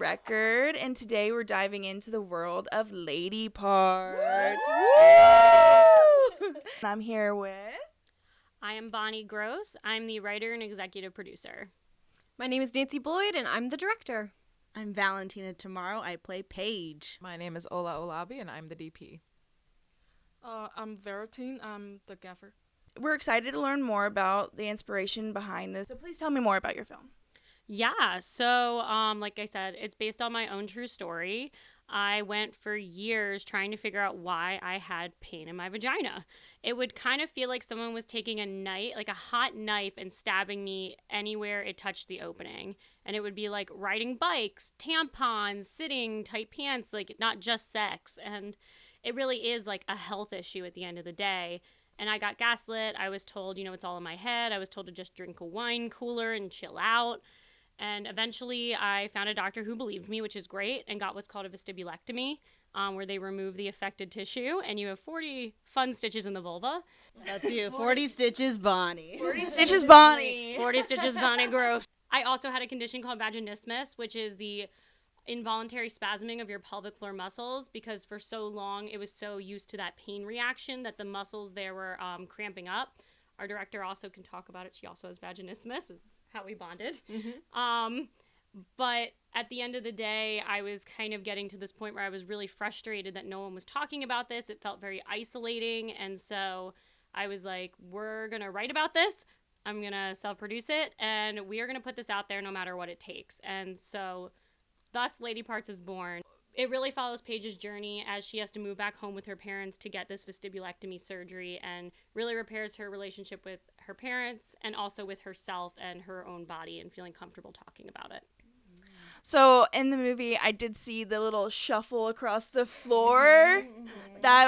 Record, and today we're diving into the world of lady parts. Woo! I'm here with... I am Bonnie Gross. I'm the writer and executive producer. My name is Nancy Boyd, and I'm the director. I'm Valentina Tomorrow. I play Paige. My name is Ola Olabi, and I'm the DP. I'm Veritine. I'm the gaffer. We're excited to learn more about the inspiration behind this, so please tell me more about your film. Yeah, so like I said, it's based on my own true story. I went for years trying to figure out why I had pain in my vagina. It would kind of feel like someone was taking a knife, like a hot knife, and stabbing me anywhere it touched the opening. And it would be like riding bikes, tampons, sitting, tight pants, like not just sex. And it really is like a health issue at the end of the day. And I got gaslit. I was told, it's all in my head. I was told to just drink a wine cooler and chill out. And eventually I found a doctor who believed me, which is great, and got what's called a vestibulectomy, where they remove the affected tissue, and you have 40 fun stitches in the vulva. That's you. 40 stitches, Bonnie. 40 stitches, Bonnie. 40 stitches, Bonnie Gross. I also had a condition called vaginismus, which is the involuntary spasming of your pelvic floor muscles, because for so long it was so used to that pain reaction that the muscles there were cramping up. Our director also can talk about it. She also has vaginismus, is how we bonded. Mm-hmm. But at the end of the day, I was kind of getting to this point where I was really frustrated that no one was talking about this. It felt very isolating. And so I was like, we're going to write about this. I'm going to self-produce it. And we are going to put this out there no matter what it takes. And so thus Lady Parts is born. It really follows Paige's journey as she has to move back home with her parents to get this vestibulectomy surgery, and really repairs her relationship with her parents and also with herself and her own body, and feeling comfortable talking about it. So in the movie, I did see the little shuffle across the floor.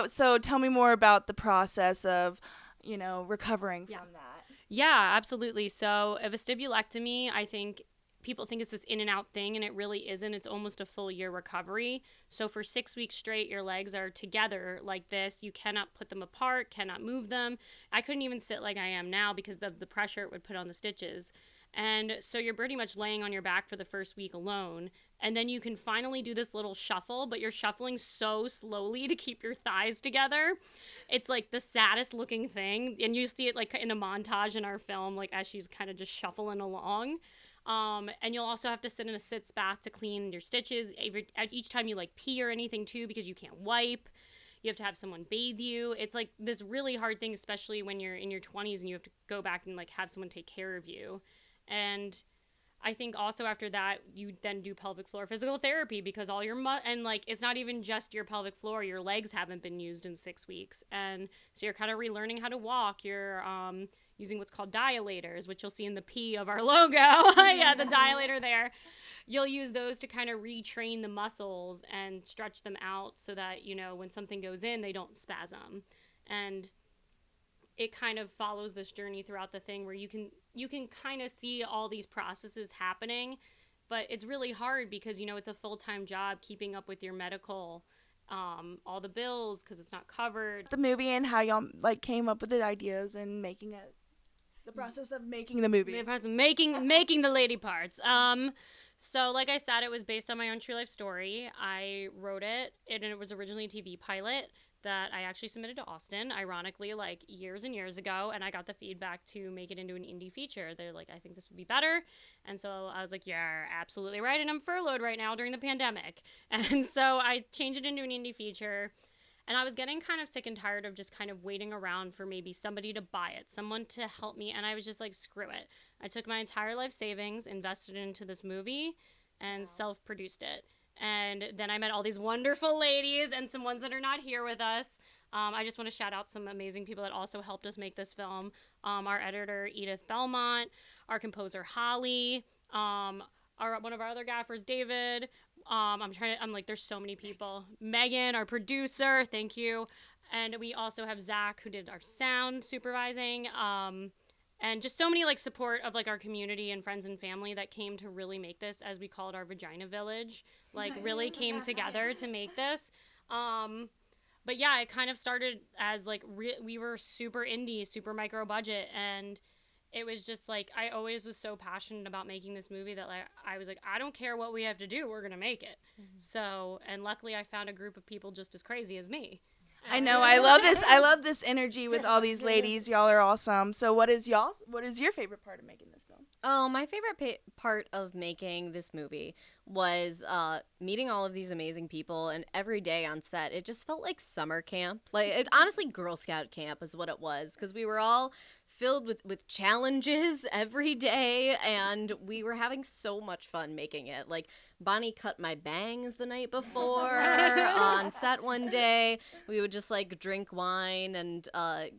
So tell me more about the process of, recovering from that. Yeah, absolutely. So a vestibulectomy, I think people think it's this in and out thing, and it really isn't. It's almost a full year recovery. So for 6 weeks straight, your legs are together like this. You cannot put them apart, cannot move them. I couldn't even sit like I am now because of the pressure it would put on the stitches. And so you're pretty much laying on your back for the first week alone. And then you can finally do this little shuffle, but you're shuffling so slowly to keep your thighs together. It's like the saddest looking thing. And you see it like in a montage in our film, like as she's kind of just shuffling along. And you'll also have to sit in a sitz bath to clean your stitches each time you like pee or anything too, because you can't wipe. You have to have someone bathe you. It's like this really hard thing, especially when you're in your 20s and you have to go back and like have someone take care of you. And I think also after that, you then do pelvic floor physical therapy, because all your and like it's not even just your pelvic floor, your legs haven't been used in 6 weeks. And so you're kind of relearning how to walk. You're using what's called dilators, which you'll see in the P of our logo. Yeah, the dilator there. You'll use those to kind of retrain the muscles and stretch them out so that, when something goes in, they don't spasm. And it kind of follows this journey throughout the thing where you can kind of see all these processes happening, but it's really hard because, it's a full-time job keeping up with your medical, all the bills, because it's not covered. The movie and how y'all came up with the ideas and making it. The process of making the movie. The process of making the lady parts. So like I said, it was based on my own true life story. I wrote it, and it was originally a TV pilot that I actually submitted to Austin, ironically, like years and years ago, and I got the feedback to make it into an indie feature. They're like, I think this would be better. And so I was like, yeah, absolutely right, and I'm furloughed right now during the pandemic. And so I changed it into an indie feature. And I was getting kind of sick and tired of just kind of waiting around for maybe somebody to buy it, someone to help me. And I was just like, screw it. I took my entire life savings, invested into this movie, and self-produced it. And then I met all these wonderful ladies and some ones that are not here with us. I just want to shout out some amazing people that also helped us make this film. Our editor, Edith Belmont, our composer, Holly, one of our other gaffers, David. I'm like, there's so many people. Megan, our producer, thank you. And we also have Zach, who did our sound supervising. And just so many support of our community and friends and family that came to really make this, as we call it, our vagina village, really came together to make this. But yeah, it kind of started as we were super indie, super micro budget, and it was just like I always was so passionate about making this movie that like I was like, I don't care what we have to do, we're gonna make it. So, and luckily I found a group of people just as crazy as me. I know. I love this. I love this energy with all these ladies. Y'all are awesome. So what is your favorite part of making this film? Oh, my favorite part of making this movie was meeting all of these amazing people, and every day on set, it just felt like summer camp. Honestly, Girl Scout camp is what it was, because we were all filled with challenges every day, and we were having so much fun making it. Like, Bonnie cut my bangs the night before on set one day. We would just, like, drink wine and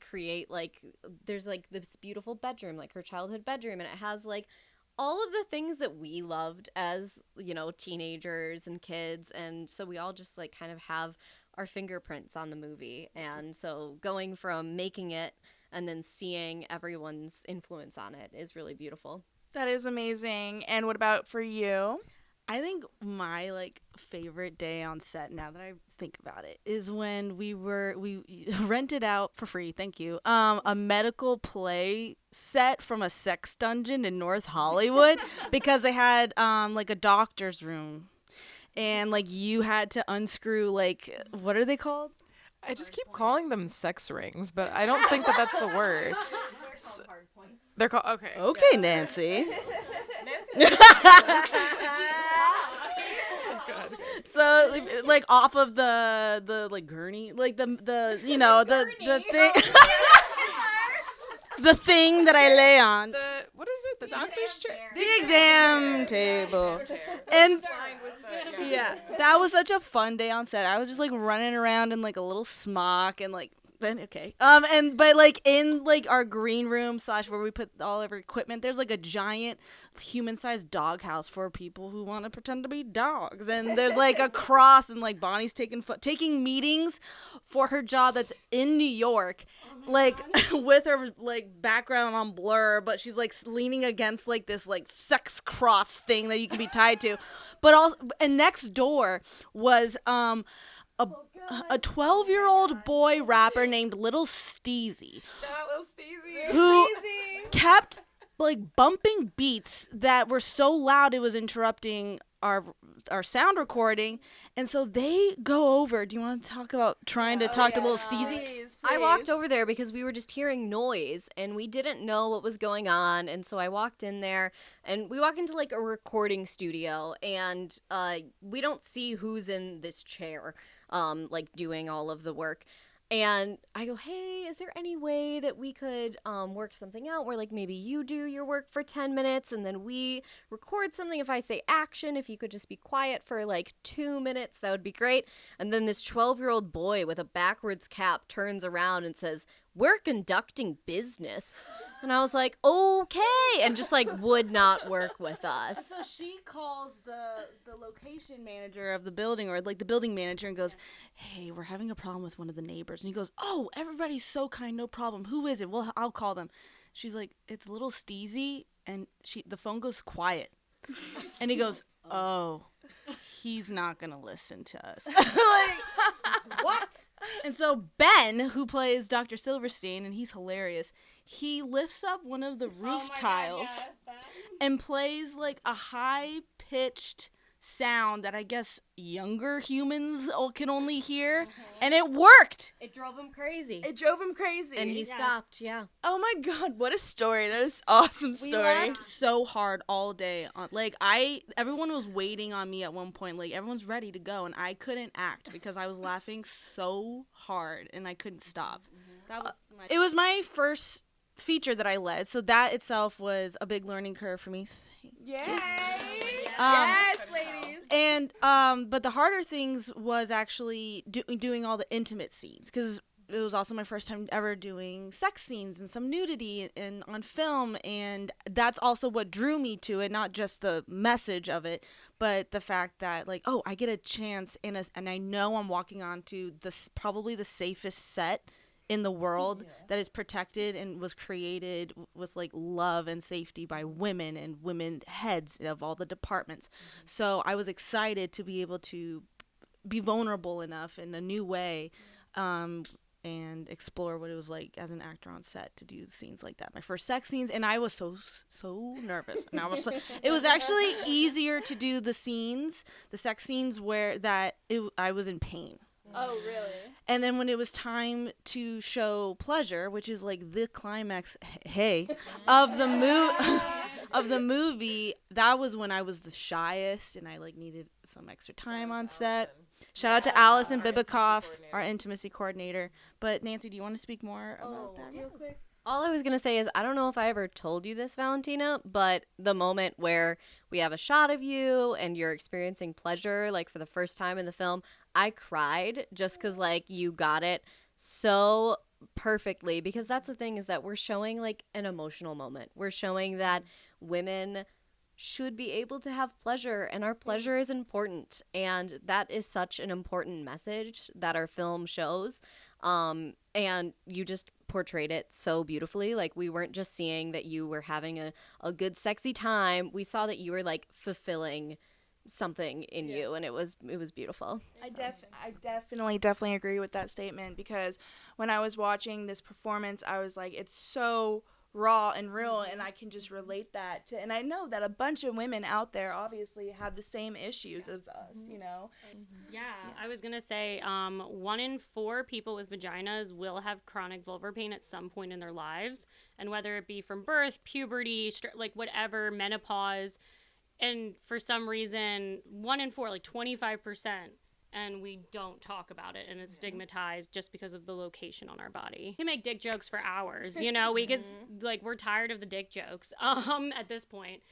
create, like, there's, like, this beautiful bedroom, like her childhood bedroom, and it has, like, all of the things that we loved as, you know, teenagers and kids. And so we all just, like, kind of have our fingerprints on the movie. And so going from making it and then seeing everyone's influence on it is really beautiful. That is amazing. And what about for you? I think my favorite day on set, now that I think about it, is when we rented out for free, thank you, a medical play set from a sex dungeon in North Hollywood because they had a doctor's room, and you had to unscrew what are they called? I just keep calling them sex rings, but I don't think that that's the word. They're called okay. Okay, Nancy. So off of the gurney, the you know the thing the thing that I lay on, What is it? The doctor's chair. the exam table, and yeah, that was such a fun day on set. I was just running around in a little smock and then okay. But in our green room / where we put all of our equipment, there's a giant human-sized doghouse for people who want to pretend to be dogs. And there's a cross, and Bonnie's taking meetings for her job that's in New York. With her background on blur, but she's leaning against this sex cross thing that you can be tied to. But also, and next door was a 12-year-old boy rapper named Little Steezy, Shout out Lil Steezy. who kept bumping beats that were so loud it was interrupting our sound recording. And so they go over. Do you want to talk about trying to talk to Little Steezy? Please, I walked over there because we were just hearing noise and we didn't know what was going on. And so I walked in there, and we walk into a recording studio, and we don't see who's in this chair doing all of the work. And I go, hey, is there any way that we could work something out where maybe you do your work for 10 minutes and then we record something? If I say action, if you could just be quiet for 2 minutes, that would be great. And then this 12-year-old boy with a backwards cap turns around and says, we're conducting business. And I was like, okay, and just would not work with us. So she calls the location manager of the building, or the building manager, and goes, hey, we're having a problem with one of the neighbors. And he goes, oh, everybody's so kind, no problem. Who is it? Well, I'll call them. She's like, it's Little Steezy. And the phone goes quiet. And he goes, oh, he's not going to listen to us. What? And so Ben, who plays Dr. Silverstein, and he's hilarious, he lifts up one of the roof tiles and plays a high-pitched sound that I guess younger humans can only hear, and it worked. It drove him crazy. It drove him crazy. And he stopped, yeah. Oh my God, what a story. That is awesome story. We laughed so hard all day. Everyone was waiting on me at one point. Everyone's ready to go, and I couldn't act because I was laughing so hard, and I couldn't stop. It was my first feature that I led, so that itself was a big learning curve for me. Yay! Yes, ladies. And but the harder things was actually doing all the intimate scenes, because it was also my first time ever doing sex scenes and some nudity and on film, and that's also what drew me to it, not just the message of it, but the fact that I get a chance and I know I'm walking onto probably the safest set in the world that is protected and was created with love and safety by women and women heads of all the departments. So I was excited to be able to be vulnerable enough in a new way, and explore what it was like as an actor on set to do scenes like that. My first sex scenes, and I was so nervous. And it was actually easier to do the sex scenes where I was in pain. Oh, really? And then when it was time to show pleasure, which is like the climax, of the movie, that was when I was the shyest and I like needed some extra time on set. Shout out to Allison Bibikoff, our intimacy coordinator. But Nancy, do you want to speak more about that real quick? All I was going to say is, I don't know if I ever told you this, Valentina, but the moment where we have a shot of you and you're experiencing pleasure, like for the first time in the film, I cried just because, like, you got it so perfectly. Because that's the thing, is that we're showing, like, an emotional moment. We're showing that women should be able to have pleasure, and our pleasure is important. And that is such an important message that our film shows. And you just portrayed it so beautifully. Like, we weren't just seeing that you were having a good sexy time. We saw that you were like fulfilling something in you, and it was beautiful. I definitely agree with that statement, because when I was watching this performance, I was like, it's so raw and real, and I can just relate that to, and I know that a bunch of women out there obviously have the same issues as us, you know. Yeah, I was gonna say 1 in 4 people with vaginas will have chronic vulvar pain at some point in their lives, and whether it be from birth, puberty, like whatever, menopause, and for some reason 1 in 4, like 25%, and we don't talk about it, and it's stigmatized just because of the location on our body. We can make dick jokes for hours, you know. We could, like, we're tired of the dick jokes at this point.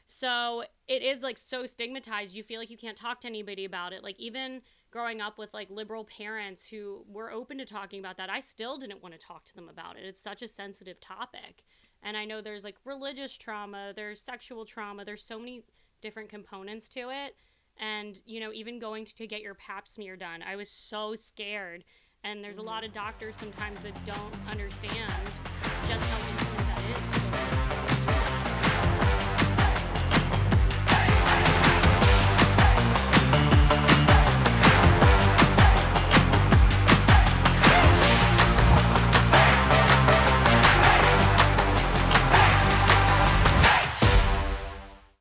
So it is, like, so stigmatized. You feel like you can't talk to anybody about it. Like, even growing up with, like, liberal parents who were open to talking about that, I still didn't want to talk to them about it. It's such a sensitive topic. And I know there's, like, religious trauma, there's sexual trauma, there's so many different components to it. And, you know, even going to get your pap smear done, I was so scared. And there's a lot of doctors sometimes that don't understand just how